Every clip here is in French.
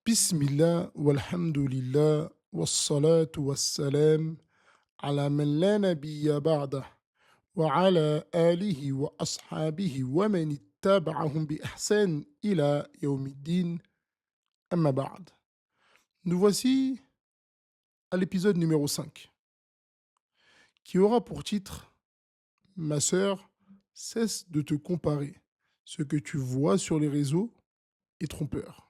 Bismillah, walhamdulillah, wassalatu wassalam, ala man la nabiyya ba'dah, wa ala alihi wa ashabihi wa man ittaba'ahum bi ihsan ila yawmiddin, amma ba'd. Nous voici à l'épisode numéro 5, qui aura pour titre Ma sœur, cesse de te comparer. Ce que tu vois sur les réseaux est trompeur.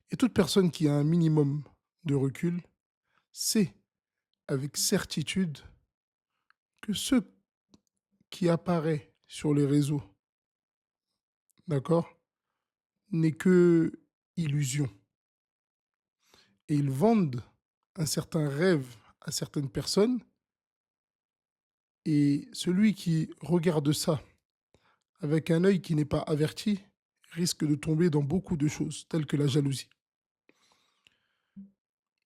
Et toute personne qui a un minimum de recul sait avec certitude que ce qui apparaît sur les réseaux, d'accord, n'est que illusion. Et ils vendent un certain rêve à certaines personnes, et celui qui regarde ça avec un œil qui n'est pas averti risque de tomber dans beaucoup de choses, telles que la jalousie.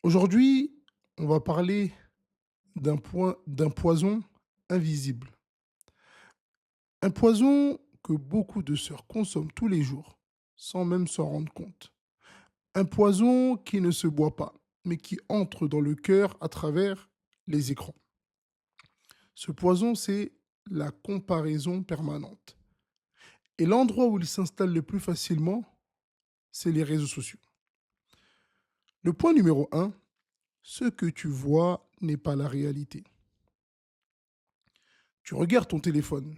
Aujourd'hui, on va parler d'un poison invisible. Un poison que beaucoup de sœurs consomment tous les jours, sans même s'en rendre compte. Un poison qui ne se boit pas, mais qui entre dans le cœur à travers les écrans. Ce poison, c'est la comparaison permanente. Et l'endroit où il s'installe le plus facilement, c'est les réseaux sociaux. Le point numéro un, ce que tu vois n'est pas la réalité. Tu regardes ton téléphone,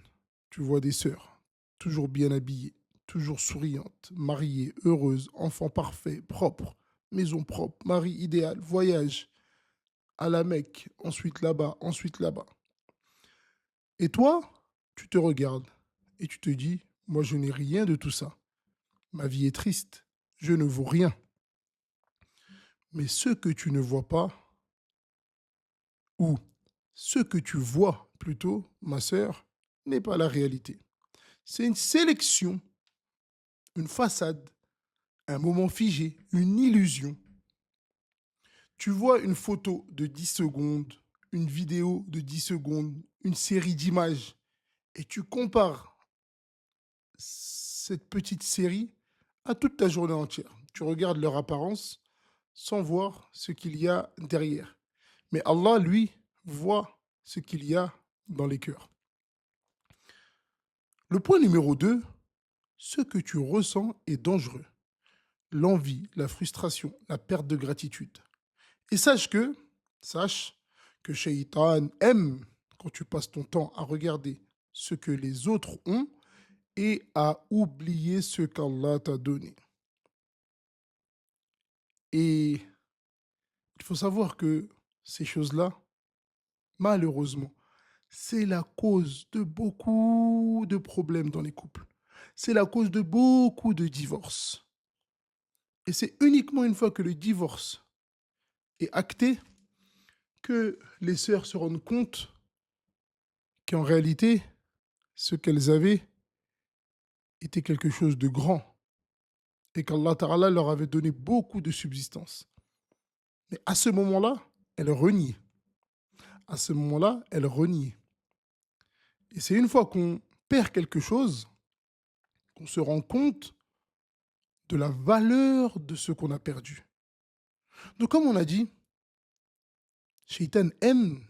tu vois des sœurs, toujours bien habillées, toujours souriantes, mariées, heureuses, enfants parfaits, propres, maison propre, mari idéal, voyage, à la Mecque, ensuite là-bas, ensuite là-bas. Et toi, tu te regardes et tu te dis, moi je n'ai rien de tout ça. Ma vie est triste, je ne vaux rien. Mais ce que tu ne vois pas, ou ce que tu vois plutôt, ma sœur, n'est pas la réalité. C'est une sélection, une façade, un moment figé, une illusion. Tu vois une photo de 10 secondes, une vidéo de 10 secondes, une série d'images, et tu compares cette petite série à toute ta journée entière. Tu regardes leur apparence sans voir ce qu'il y a derrière. Mais Allah, lui, voit ce qu'il y a dans les cœurs. Le point numéro 2, ce que tu ressens est dangereux. L'envie, la frustration, la perte de gratitude. Et sache que Shaitan aime quand tu passes ton temps à regarder ce que les autres ont et à oublier ce qu'Allah t'a donné. Et il faut savoir que ces choses-là, malheureusement, c'est la cause de beaucoup de problèmes dans les couples. C'est la cause de beaucoup de divorces. Et c'est uniquement une fois que le divorce est acté que les sœurs se rendent compte qu'en réalité, ce qu'elles avaient était quelque chose de grand et qu'Allah Ta'ala leur avait donné beaucoup de subsistance. Mais à ce moment-là, elles renient. À ce moment-là, elles renient. Et c'est une fois qu'on perd quelque chose qu'on se rend compte de la valeur de ce qu'on a perdu. Donc comme on a dit, Shaitan aime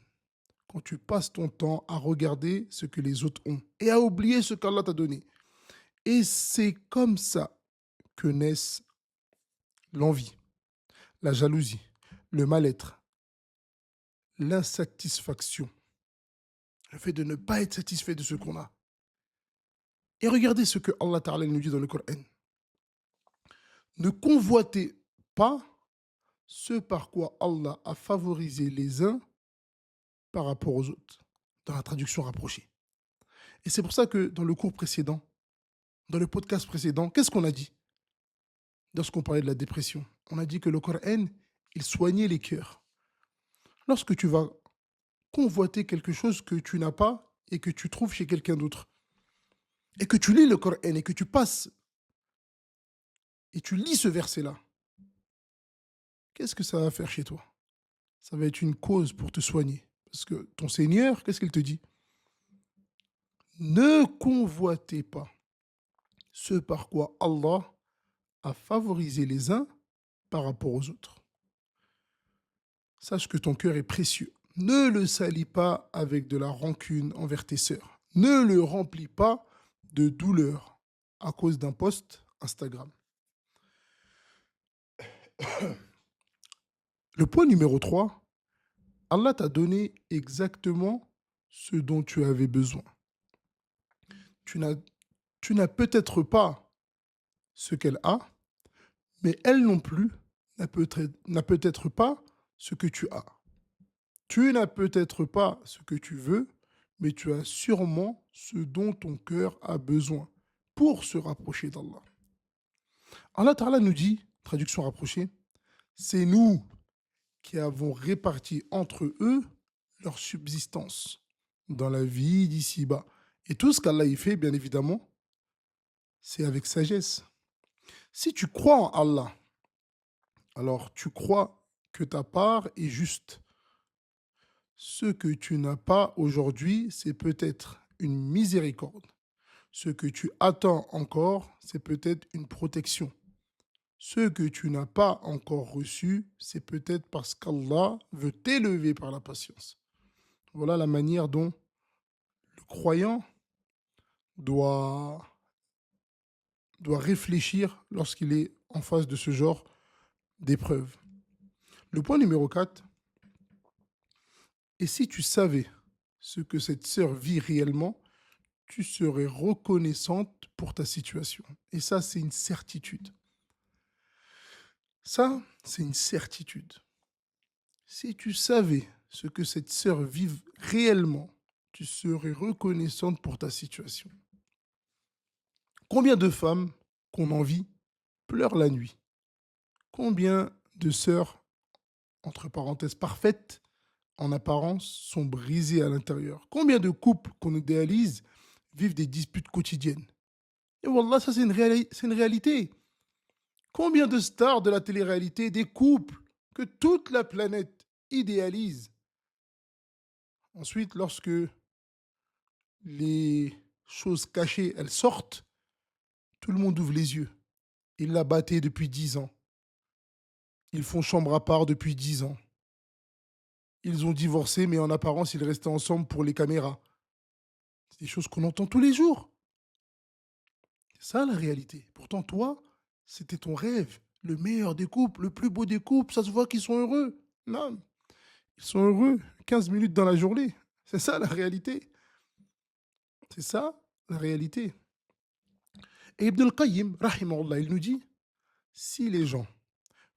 quand tu passes ton temps à regarder ce que les autres ont et à oublier ce qu'Allah t'a donné. Et c'est comme ça que naissent l'envie, la jalousie, le mal-être, l'insatisfaction, le fait de ne pas être satisfait de ce qu'on a. Et regardez ce que Allah Ta'ala nous dit dans le Coran. Ne convoitez pas ce par quoi Allah a favorisé les uns par rapport aux autres, dans la traduction rapprochée. Et c'est pour ça que dans le cours précédent, dans le podcast précédent, qu'est-ce qu'on a dit lorsqu'on parlait de la dépression? On a dit que le Coran, il soignait les cœurs. Lorsque tu vas convoiter quelque chose que tu n'as pas et que tu trouves chez quelqu'un d'autre, et que tu lis le Coran et que tu passes et tu lis ce verset-là, qu'est-ce que ça va faire chez toi? Ça va être une cause pour te soigner. Parce que ton Seigneur, qu'est-ce qu'il te dit? Ne convoitez pas ce par quoi Allah à favoriser les uns par rapport aux autres. Sache que ton cœur est précieux. Ne le salis pas avec de la rancune envers tes sœurs. Ne le remplis pas de douleur à cause d'un post Instagram. Le point numéro 3, Allah t'a donné exactement ce dont tu avais besoin. Tu n'as, tu n'as peut-être pas ce qu'elle a, mais elle non plus n'a peut-être pas ce que tu as. Tu n'as peut-être pas ce que tu veux, mais tu as sûrement ce dont ton cœur a besoin pour se rapprocher d'Allah. Allah Ta'ala nous dit, traduction rapprochée, c'est nous qui avons réparti entre eux leur subsistance dans la vie d'ici-bas. Et tout ce qu'Allah y fait, bien évidemment, c'est avec sagesse. Si tu crois en Allah, alors tu crois que ta part est juste. Ce que tu n'as pas aujourd'hui, c'est peut-être une miséricorde. Ce que tu attends encore, c'est peut-être une protection. Ce que tu n'as pas encore reçu, c'est peut-être parce qu'Allah veut t'élever par la patience. Voilà la manière dont le croyant doit, doit réfléchir lorsqu'il est en face de ce genre d'épreuve. Le point numéro 4, et si tu savais ce que cette sœur vit réellement, tu serais reconnaissante pour ta situation. Et ça, c'est une certitude. Ça, c'est une certitude. Si tu savais ce que cette sœur vit réellement, tu serais reconnaissante pour ta situation. Combien de femmes qu'on envie pleurent la nuit? Combien de sœurs, entre parenthèses, parfaites, en apparence, sont brisées à l'intérieur? Combien de couples qu'on idéalise vivent des disputes quotidiennes? Et wallah, ça c'est une réalité. Combien de stars de la télé-réalité, des couples que toute la planète idéalise? Ensuite, lorsque les choses cachées, elles sortent, tout le monde ouvre les yeux. Ils la battaient depuis 10 ans. Ils font chambre à part depuis 10 ans. Ils ont divorcé, mais en apparence, ils restaient ensemble pour les caméras. C'est des choses qu'on entend tous les jours. C'est ça la réalité. Pourtant, toi, c'était ton rêve. Le meilleur des couples, le plus beau des couples. Ça se voit qu'ils sont heureux. Non, ils sont heureux 15 minutes dans la journée. C'est ça la réalité. C'est ça la réalité. Et Ibn al-Qayyim, rahimahullah, il nous dit, si les gens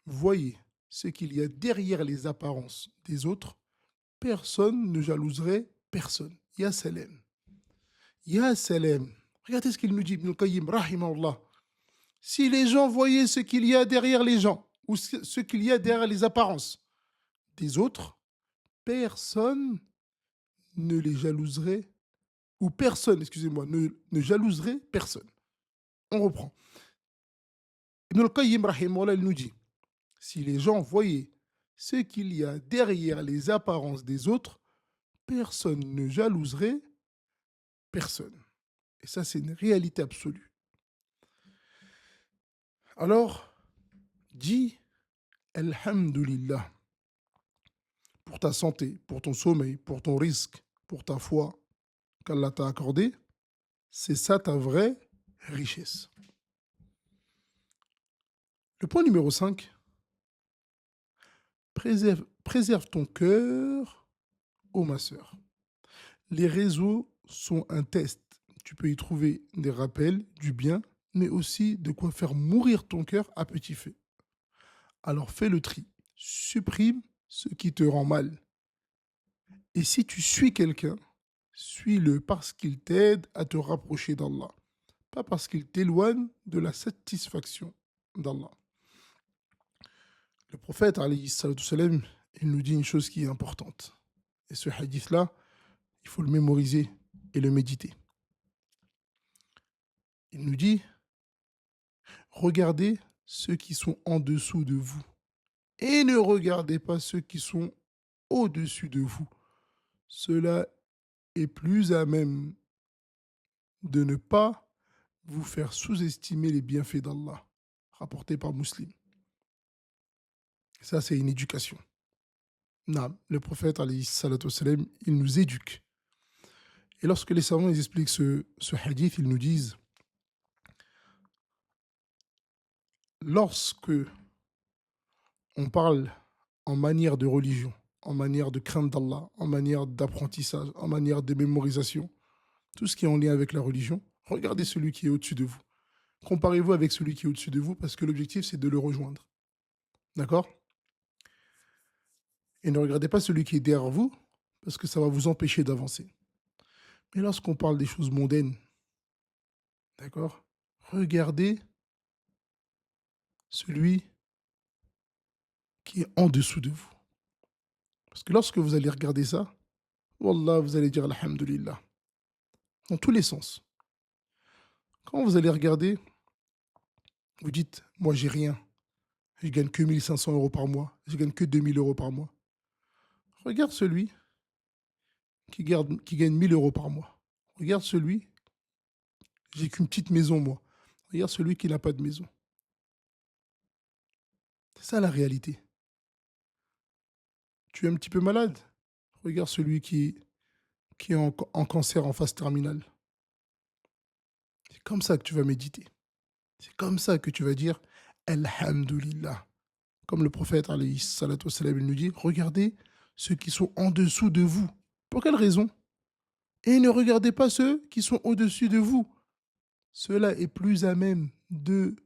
voyaient ce qu'il y a derrière les apparences des autres, personne ne jalouserait personne. Ya salam. Ya salam. Regardez ce qu'il nous dit, Ibn al-Qayyim, rahimahullah. Si les gens voyaient ce qu'il y a derrière les gens, ou ce qu'il y a derrière les apparences des autres, personne ne les jalouserait, ou personne, excusez-moi, ne jalouserait personne. On reprend. Ibn al-Qayyim, rahimahullah, il nous dit, si les gens voyaient ce qu'il y a derrière les apparences des autres, personne ne jalouserait personne. Et ça, c'est une réalité absolue. Alors, dis Alhamdulillah pour ta santé, pour ton sommeil, pour ton risque, pour ta foi qu'Allah t'a accordé. C'est ça ta vraie richesse. Le point numéro 5, préserve ton cœur, ô ma sœur. Les réseaux sont un test. Tu peux y trouver des rappels, du bien, mais aussi de quoi faire mourir ton cœur à petit feu. Alors fais le tri. Supprime ce qui te rend mal. Et si tu suis quelqu'un, suis-le parce qu'il t'aide à te rapprocher d'Allah, pas parce qu'il t'éloigne de la satisfaction d'Allah. Le prophète, alayhi salatu salam, il nous dit une chose qui est importante. Et ce hadith-là, il faut le mémoriser et le méditer. Il nous dit, regardez ceux qui sont en dessous de vous et ne regardez pas ceux qui sont au-dessus de vous. Cela est plus à même de ne pas vous faire sous-estimer les bienfaits d'Allah. rapporté par Muslim. Ça, c'est une éducation. Non, le prophète, alayhi salatu wassalam, il nous éduque. Et lorsque les savants ils expliquent ce hadith, ils nous disent, lorsque on parle en manière de religion, en manière de crainte d'Allah, en manière d'apprentissage, en manière de mémorisation, tout ce qui est en lien avec la religion, regardez celui qui est au-dessus de vous. Comparez-vous avec celui qui est au-dessus de vous parce que l'objectif, c'est de le rejoindre. D'accord? Et ne regardez pas celui qui est derrière vous parce que ça va vous empêcher d'avancer. Mais lorsqu'on parle des choses mondaines, d'accord? Regardez celui qui est en dessous de vous. Parce que lorsque vous allez regarder ça, Wallah, vous allez dire Alhamdulillah. Dans tous les sens. Quand vous allez regarder, vous dites, moi j'ai rien. Je gagne que 1500 euros par mois. Je gagne que 2000 euros par mois. Regarde celui qui gagne 1000 euros par mois. Regarde celui, j'ai qu'une petite maison moi. Regarde celui qui n'a pas de maison. C'est ça la réalité. Tu es un petit peu malade. Regarde celui qui est en cancer en phase terminale. C'est comme ça que tu vas méditer. C'est comme ça que tu vas dire Alhamdulillah. Comme le prophète, alayhi salatu wassalam, il nous dit, regardez ceux qui sont en dessous de vous. Pour quelle raison? Et ne regardez pas ceux qui sont au-dessus de vous. Cela est plus à même de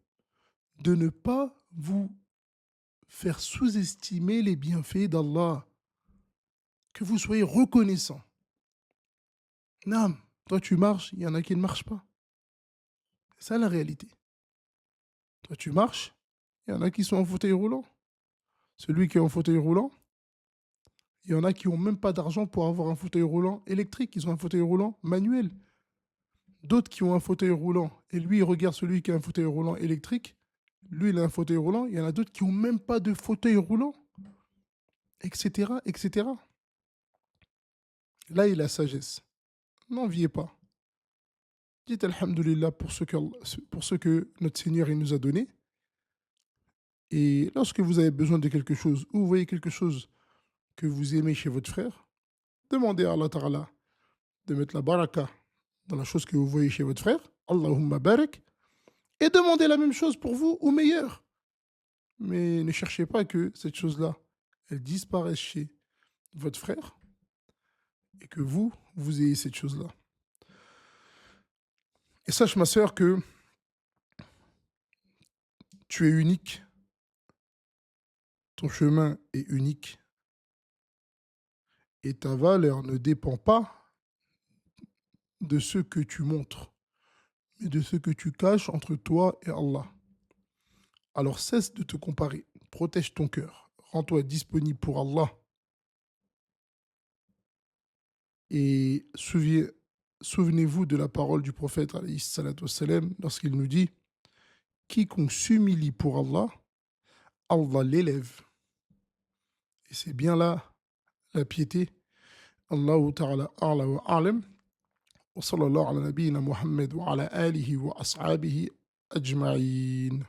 ne pas vous faire sous-estimer les bienfaits d'Allah. Que vous soyez reconnaissant. Non, toi tu marches, il y en a qui ne marchent pas. C'est ça la réalité. Toi tu marches, il y en a qui sont en fauteuil roulant. Celui qui est en fauteuil roulant, il y en a qui n'ont même pas d'argent pour avoir un fauteuil roulant électrique, ils ont un fauteuil roulant manuel. D'autres qui ont un fauteuil roulant, et lui, il regarde celui qui a un fauteuil roulant électrique, lui, il a un fauteuil roulant, il y en a d'autres qui n'ont même pas de fauteuil roulant, etc., etc. Là, il a la sagesse. N'enviez pas. Dites Alhamdulillah pour ce que notre Seigneur il nous a donné. Et lorsque vous avez besoin de quelque chose, ou vous voyez quelque chose que vous aimez chez votre frère, demandez à Allah Ta'ala de mettre la baraka dans la chose que vous voyez chez votre frère, Allahumma barak, et demandez la même chose pour vous ou meilleur. Mais ne cherchez pas que cette chose-là, elle disparaisse chez votre frère et que vous ayez cette chose-là. Et sache, ma sœur, que tu es unique, ton chemin est unique et ta valeur ne dépend pas de ce que tu montres, mais de ce que tu caches entre toi et Allah. Alors cesse de te comparer, protège ton cœur, rends-toi disponible pour Allah et souvenez-vous de la parole du prophète alayhi salatu wassalam, lorsqu'il nous dit « Quiconque s'humilie pour Allah, Allah l'élève ». Et c'est bien là la piété. Allahu ta'ala a'la wa a'lam. Wa sallallahu ala nabiyyina Muhammad wa ala alihi wa ashabihi ajma'in.